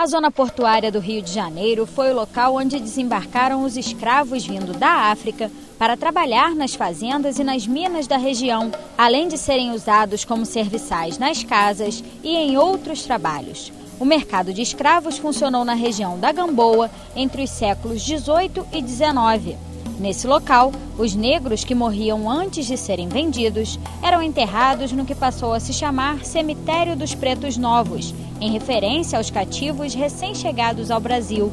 A zona portuária do Rio de Janeiro foi o local onde desembarcaram os escravos vindo da África para trabalhar nas fazendas e nas minas da região, além de serem usados como serviçais nas casas e em outros trabalhos. O mercado de escravos funcionou na região da Gamboa entre os séculos 18 e 19. Nesse local, os negros que morriam antes de serem vendidos eram enterrados no que passou a se chamar Cemitério dos Pretos Novos, em referência aos cativos recém-chegados ao Brasil.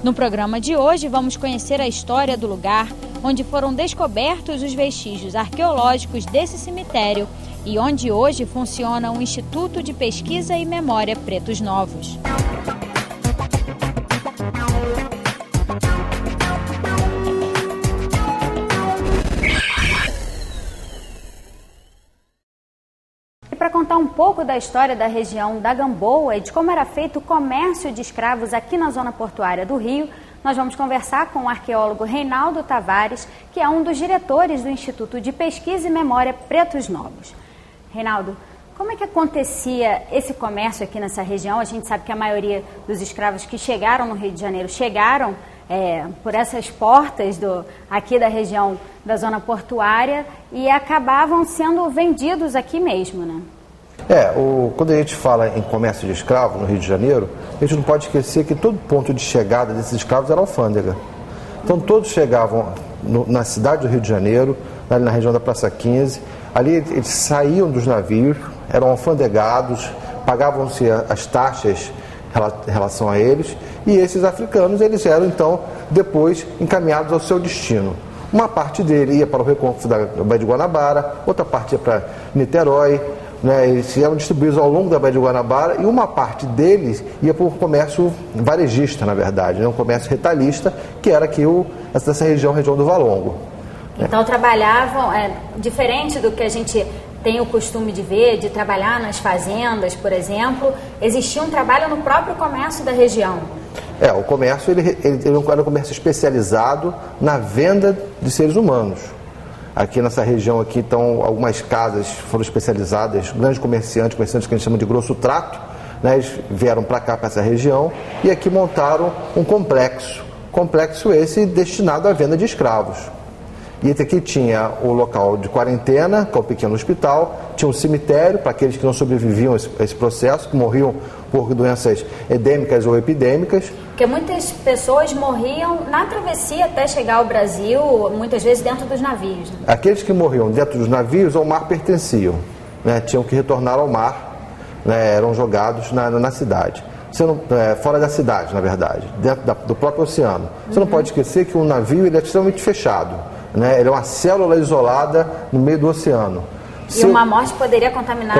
No programa de hoje, vamos conhecer a história do lugar onde foram descobertos os vestígios arqueológicos desse cemitério e onde hoje funciona o Instituto de Pesquisa e Memória Pretos Novos. Para contar um pouco da história da região da Gamboa e de como era feito o comércio de escravos aqui na zona portuária do Rio, nós vamos conversar com o arqueólogo Reinaldo Tavares, que é um dos diretores do Instituto de Pesquisa e Memória Pretos Novos. Reinaldo, como é que acontecia esse comércio aqui nessa região? A gente sabe que a maioria dos escravos que chegaram no Rio de Janeiro chegaram por essas portas aqui da região da zona portuária e acabavam sendo vendidos aqui mesmo, né? Quando a gente fala em comércio de escravos no Rio de Janeiro, a gente não pode esquecer que todo ponto de chegada desses escravos era alfândega. Então todos chegavam na cidade do Rio de Janeiro, ali na região da Praça 15, ali eles saíam dos navios, eram alfandegados, pagavam-se as taxas em relação a eles, e esses africanos eles eram então depois encaminhados ao seu destino. Uma parte dele ia para o Recôncavo da Baía de Guanabara, outra parte ia para Niterói, né? Eles eram distribuídos ao longo da Baía de Guanabara e uma parte deles ia para o comércio varejista, na verdade, né? Um comércio retalhista, que era aqui essa região do Valongo. Então trabalhavam, diferente do que a gente tem o costume de ver, de trabalhar nas fazendas, por exemplo, existia um trabalho no próprio comércio da região. O comércio ele era um comércio especializado na venda de seres humanos. Aqui nessa região aqui, então, algumas casas foram especializadas, grandes comerciantes que a gente chama de grosso trato, né? Eles vieram para cá, para essa região, e aqui montaram um complexo esse destinado à venda de escravos. E aqui tinha o local de quarentena, que é o pequeno hospital, tinha um cemitério para aqueles que não sobreviviam a esse processo, que morriam por doenças endêmicas ou epidêmicas. Porque muitas pessoas morriam na travessia até chegar ao Brasil, muitas vezes dentro dos navios. Né? Aqueles que morriam dentro dos navios ao mar pertenciam, né? Tinham que retornar ao mar, né? Eram jogados na cidade. Fora da cidade, na verdade, dentro do próprio oceano. Você não pode esquecer que um navio ele é extremamente fechado. Né? Ele é uma célula isolada no meio do oceano. E uma morte poderia contaminar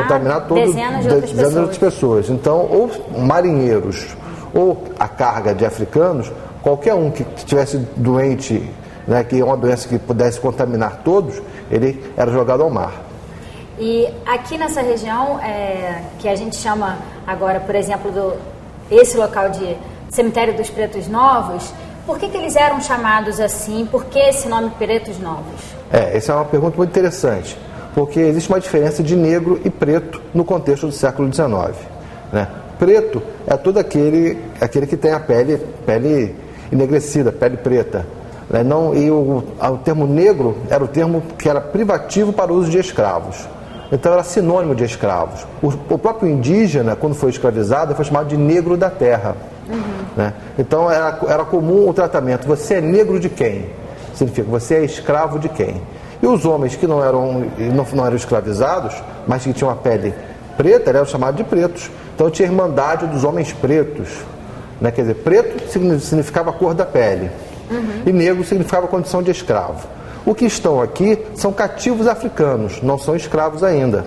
dezenas de outras pessoas. Então, ou marinheiros, ou a carga de africanos, qualquer um que estivesse doente, né, que é uma doença que pudesse contaminar todos, ele era jogado ao mar. E aqui nessa região, que a gente chama agora, por exemplo, esse local de Cemitério dos Pretos Novos, por que eles eram chamados assim? Por que esse nome Pretos Novos? Essa é uma pergunta muito interessante, porque existe uma diferença de negro e preto no contexto do século XIX. Né? Preto é todo aquele que tem a pele enegrecida, pele preta. Né? O termo negro era o termo que era privativo para o uso de escravos. Então era sinônimo de escravos. O próprio indígena, quando foi escravizado, foi chamado de negro da terra. Né? Então era comum o tratamento: você é negro de quem? Significa você é escravo de quem? E os homens que não eram escravizados, mas que tinham a pele preta, eram chamados de pretos. Então tinha a irmandade dos homens pretos, né? Quer dizer, preto significava a cor da pele, e negro significava a condição de escravo. O que estão aqui são cativos africanos, não são escravos ainda.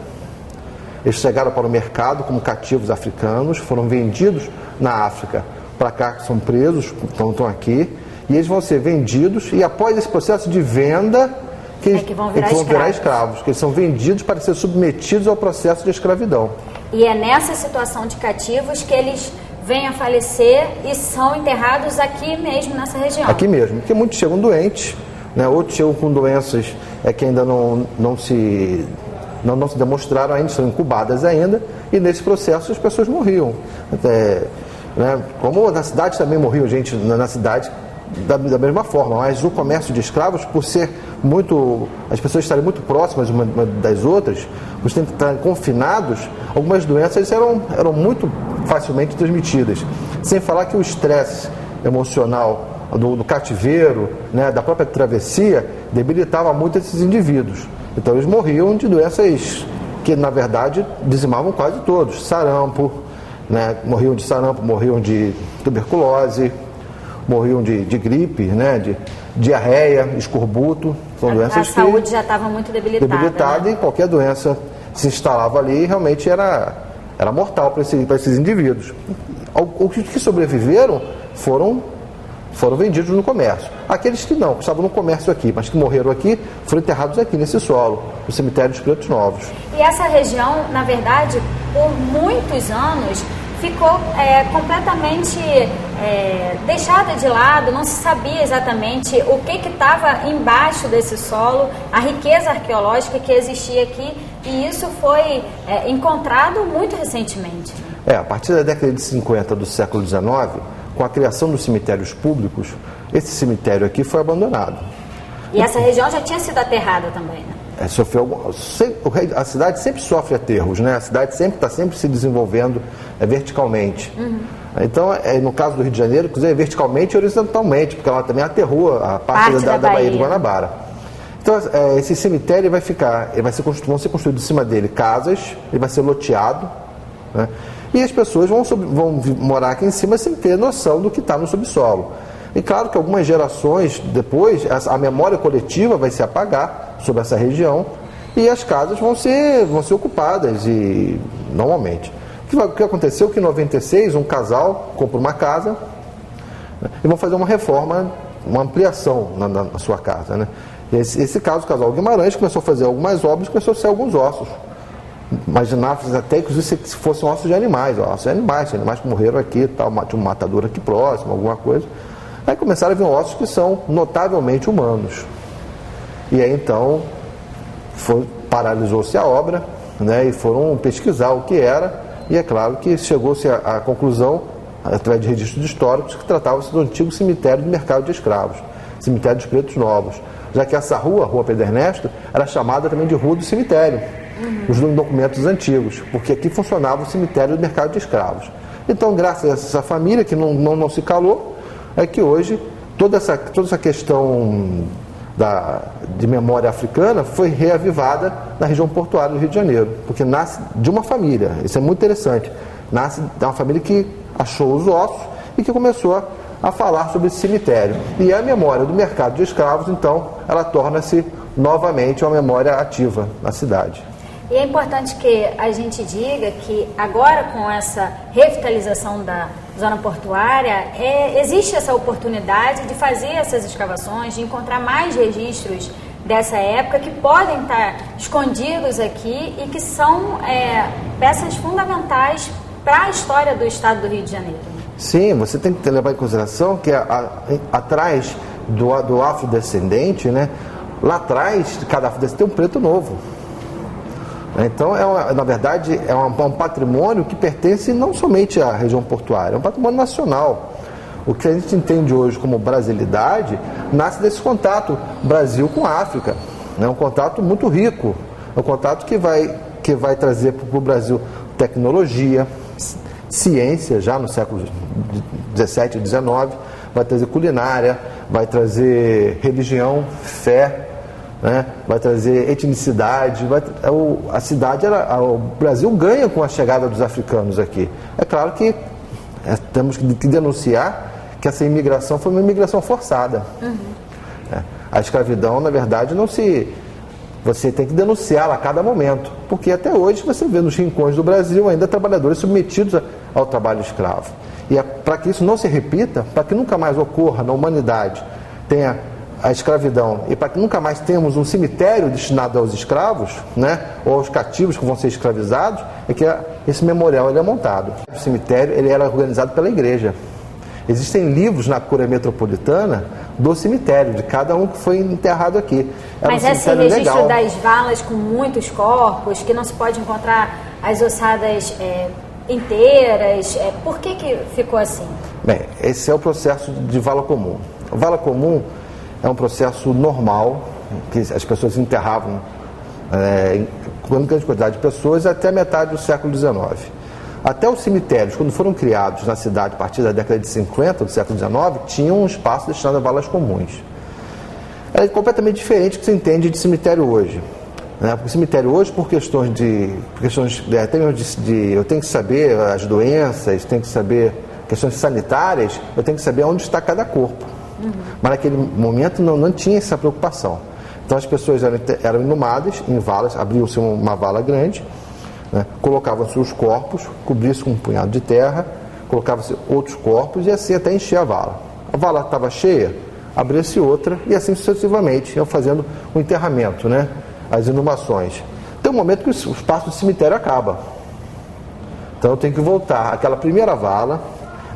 Eles chegaram para o mercado como cativos africanos, foram vendidos na África. Para cá são presos, estão aqui, e eles vão ser vendidos, e após esse processo de venda, eles vão virar escravos, que eles são vendidos para ser submetidos ao processo de escravidão. E é nessa situação de cativos que eles vêm a falecer e são enterrados aqui mesmo, nessa região? Aqui mesmo, porque muitos chegam doentes, né? Outros chegam com doenças que ainda não se demonstraram ainda, são incubadas ainda, e nesse processo as pessoas morriam. né? Como na cidade também morriam gente na cidade da mesma forma, mas o comércio de escravos, por ser muito, as pessoas estarem muito próximas uma das outras, por estarem confinados, algumas doenças eram muito facilmente transmitidas. Sem falar que o estresse emocional do cativeiro, né, da própria travessia, debilitava muito esses indivíduos. Então eles morriam de doenças que na verdade dizimavam quase todos, sarampo, né, morriam de sarampo, morriam de tuberculose, morriam de gripe, né, de diarreia, escorbuto. São doenças a saúde já estava muito debilitada, né? E qualquer doença se instalava ali e realmente era mortal para esses indivíduos. Os que sobreviveram foram vendidos no comércio. Aqueles que não, que estavam no comércio aqui, mas que morreram aqui, foram enterrados aqui nesse solo, no cemitério dos Pretos Novos. E essa região, na verdade, por muitos anos, ficou completamente deixada de lado, não se sabia exatamente o que estava embaixo desse solo, a riqueza arqueológica que existia aqui, e isso foi encontrado muito recentemente. A partir da década de 50 do século XIX, com a criação dos cemitérios públicos, esse cemitério aqui foi abandonado. E essa região já tinha sido aterrada também, né? A cidade sempre sofre aterros, né? A cidade está sempre se desenvolvendo verticalmente. Uhum. Então, no caso do Rio de Janeiro, inclusive verticalmente e horizontalmente, porque ela também aterrou a parte da Baía de Guanabara. Então, esse cemitério vão ser construídos em cima dele casas, ele vai ser loteado, né? E as pessoas vão morar aqui em cima sem ter noção do que está no subsolo. E claro que algumas gerações depois, a memória coletiva vai se apagar sobre essa região e as casas vão ser ocupadas normalmente. O que aconteceu é que em 96 um casal compra uma casa, né, e vão fazer uma reforma, uma ampliação na sua casa, né? Esse caso, o casal Guimarães, começou a fazer algumas obras, começou a ser alguns ossos. Imaginava até, inclusive, se fossem ossos de animais que morreram aqui, tal, tinha um matador aqui próximo, alguma coisa. Aí começaram a vir ossos que são notavelmente humanos. E aí então paralisou-se a obra, né, e foram pesquisar o que era, e é claro que chegou-se à conclusão, através de registros históricos, que tratava-se do antigo cemitério do mercado de escravos, cemitério dos Pretos Novos, já que essa Rua Pedro Ernesto, era chamada também de Rua do Cemitério, os documentos antigos, porque aqui funcionava o cemitério do mercado de escravos. Então, graças a essa família, que não se calou, é que hoje toda essa questão de memória africana foi reavivada na região portuária do Rio de Janeiro, porque nasce de uma família, isso é muito interessante, nasce de uma família que achou os ossos e que começou a falar sobre esse cemitério. E a memória do mercado de escravos, então, ela torna-se novamente uma memória ativa na cidade. E é importante que a gente diga que agora, com essa revitalização da zona portuária, existe essa oportunidade de fazer essas escavações, de encontrar mais registros dessa época que podem estar escondidos aqui e que são peças fundamentais para a história do estado do Rio de Janeiro. Sim, você tem que levar em consideração que atrás do afrodescendente, né, lá atrás de cada afrodescendente tem um preto novo. Então, na verdade, é um patrimônio que pertence não somente à região portuária, é um patrimônio nacional. O que a gente entende hoje como brasilidade nasce desse contato Brasil com a África. É um contato muito rico, é um contato que vai trazer para o Brasil tecnologia, ciência, já no século XVII e XIX, vai trazer culinária, vai trazer religião, fé, né? Vai trazer etnicidade, a cidade, o Brasil ganha com a chegada dos africanos aqui. É claro que temos que denunciar que essa imigração foi uma imigração forçada. Uhum. A escravidão, na verdade, você tem que denunciá-la a cada momento, porque até hoje você vê nos rincões do Brasil ainda trabalhadores submetidos ao trabalho escravo. E para que isso não se repita, para que nunca mais ocorra na humanidade, tenha a escravidão, e para que nunca mais tenhamos um cemitério destinado aos escravos, né, ou aos cativos que vão ser escravizados, é que esse memorial ele é montado. O cemitério ele era organizado pela igreja. Existem livros na Cura Metropolitana do cemitério, de cada um que foi enterrado aqui. Mas esse registro das valas com muitos corpos, que não se pode encontrar as ossadas inteiras? Por que ficou assim? Bem, esse é o processo de vala comum. A vala comum é um processo normal, que as pessoas enterravam com grande quantidade de pessoas até a metade do século XIX. Até os cemitérios, quando foram criados na cidade a partir da década de 50 do século XIX, tinham um espaço destinado a valas comuns. É completamente diferente do que se entende de cemitério hoje. Porque o cemitério hoje, por questões eu tenho que saber as doenças, tenho que saber questões sanitárias, eu tenho que saber onde está cada corpo. Mas naquele momento não tinha essa preocupação. Então as pessoas eram inumadas em valas, abriu-se uma vala grande, colocavam-se os corpos, cobria-se com um punhado de terra, colocavam-se outros corpos e assim até encher a vala. A vala estava cheia, abria-se outra e assim sucessivamente, iam fazendo o enterramento, as inumações. Tem um momento que o espaço do cemitério acaba. Então eu tenho que voltar àquela primeira vala,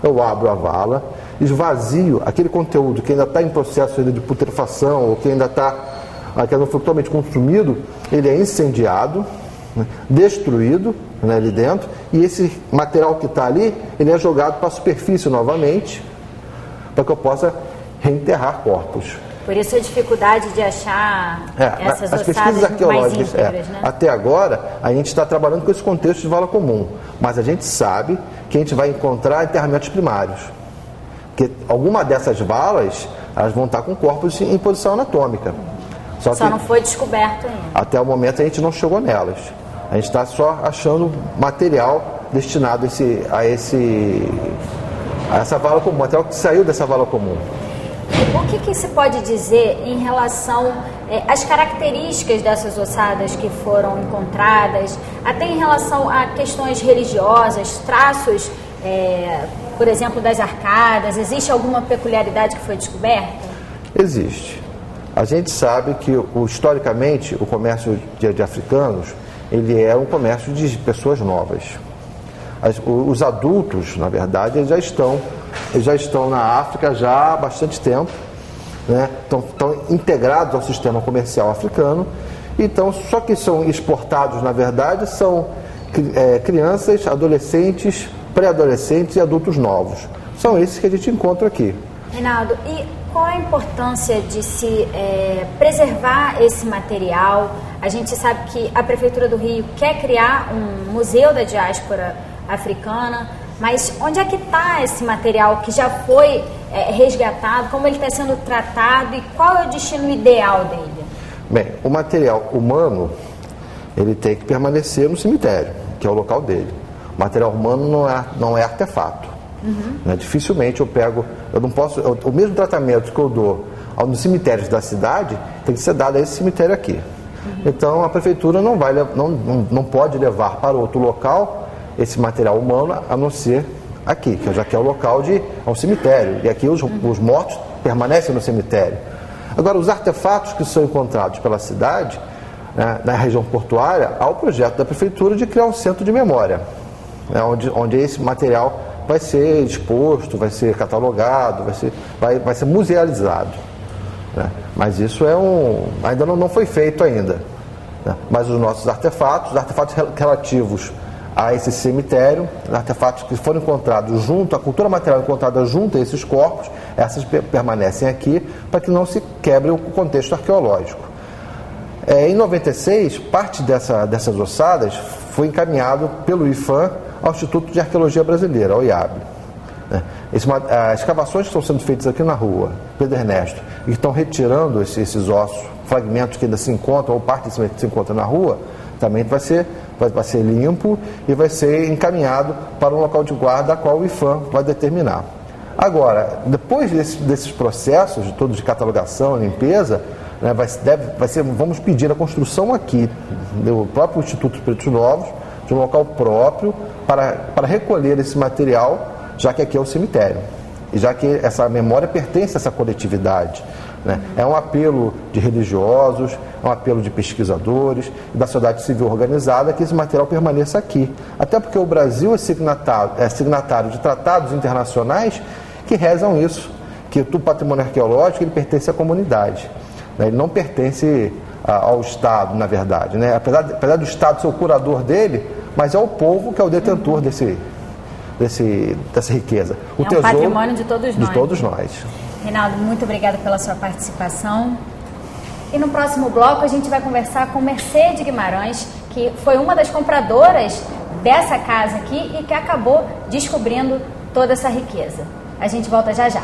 eu abro a vala, esvazio aquele conteúdo que ainda está em processo de putrefação ou que ainda não foi totalmente consumido, ele é incendiado, destruído ali dentro, e esse material que está ali, ele é jogado para a superfície novamente, para que eu possa reenterrar corpos. Por isso a dificuldade de achar essas as pesquisas arqueológicas, mais íntegras, até agora, a gente está trabalhando com esse contexto de vala comum, mas a gente sabe que a gente vai encontrar enterramentos primários, que alguma dessas valas, elas vão estar com corpos em posição anatômica. Só não foi descoberto ainda. Até o momento a gente não chegou nelas. A gente está só achando material destinado a essa vala comum, material que saiu dessa vala comum. O que se pode dizer em relação às características dessas ossadas que foram encontradas, até em relação a questões religiosas, traços, por exemplo, das arcadas? Existe alguma peculiaridade que foi descoberta? Existe. A gente sabe que, historicamente, o comércio de africanos, ele é um comércio de pessoas novas. Os adultos, na verdade, eles já estão na África já há bastante tempo, estão integrados ao sistema comercial africano, então, só que são exportados, na verdade, são crianças, adolescentes, pré-adolescentes e adultos novos. São esses que a gente encontra aqui. Reinaldo, e qual a importância de se preservar esse material? A gente sabe que a Prefeitura do Rio quer criar um museu da diáspora africana, mas onde é que está esse material que já foi resgatado? Como ele está sendo tratado e qual é o destino ideal dele? Bem, o material humano, ele tem que permanecer no cemitério, que é o local dele. O material humano não é artefato. Dificilmente eu não posso, o mesmo tratamento que eu dou nos cemitérios da cidade tem que ser dado a esse cemitério aqui. Então a prefeitura não pode levar para outro local esse material humano a não ser aqui, já que é o local é um cemitério, e aqui os mortos permanecem no cemitério. Agora, os artefatos que são encontrados pela cidade, na região portuária, há o projeto da prefeitura de criar um centro de memória, onde esse material vai ser exposto, vai ser catalogado, vai ser musealizado. Mas isso ainda não foi feito ainda. Mas os nossos artefatos relativos a esse cemitério, artefatos que foram encontrados a cultura material encontrada junto a esses corpos, essas permanecem aqui para que não se quebre o contexto arqueológico. Em 96, parte dessas ossadas foi encaminhado pelo IFAM ao Instituto de Arqueologia Brasileira, ao IAB. As escavações que estão sendo feitas aqui na rua, Pedro Ernesto, e que estão retirando esses ossos, fragmentos que ainda se encontram, ou parte que se encontra na rua, também vai ser limpo e vai ser encaminhado para um local de guarda a qual o IFAM vai determinar. Agora, depois desses processos, todos de catalogação, limpeza, vamos pedir a construção aqui do próprio Instituto Pretos Novos, de um local próprio para recolher esse material, já que aqui é o cemitério e já que essa memória pertence a essa coletividade. É um apelo de religiosos, é um apelo de pesquisadores e da sociedade civil organizada que esse material permaneça aqui. Até porque o Brasil é signatário de tratados internacionais que rezam isso, que o patrimônio arqueológico ele pertence à comunidade. Ele não pertence ao Estado, na verdade. Apesar do Estado ser o curador dele, mas é o povo que é o detentor dessa riqueza. O tesouro, patrimônio de todos nós. De todos nós. Reinaldo, muito obrigada pela sua participação. E no próximo bloco a gente vai conversar com Mercedes Guimarães, que foi uma das compradoras dessa casa aqui e que acabou descobrindo toda essa riqueza. A gente volta já já.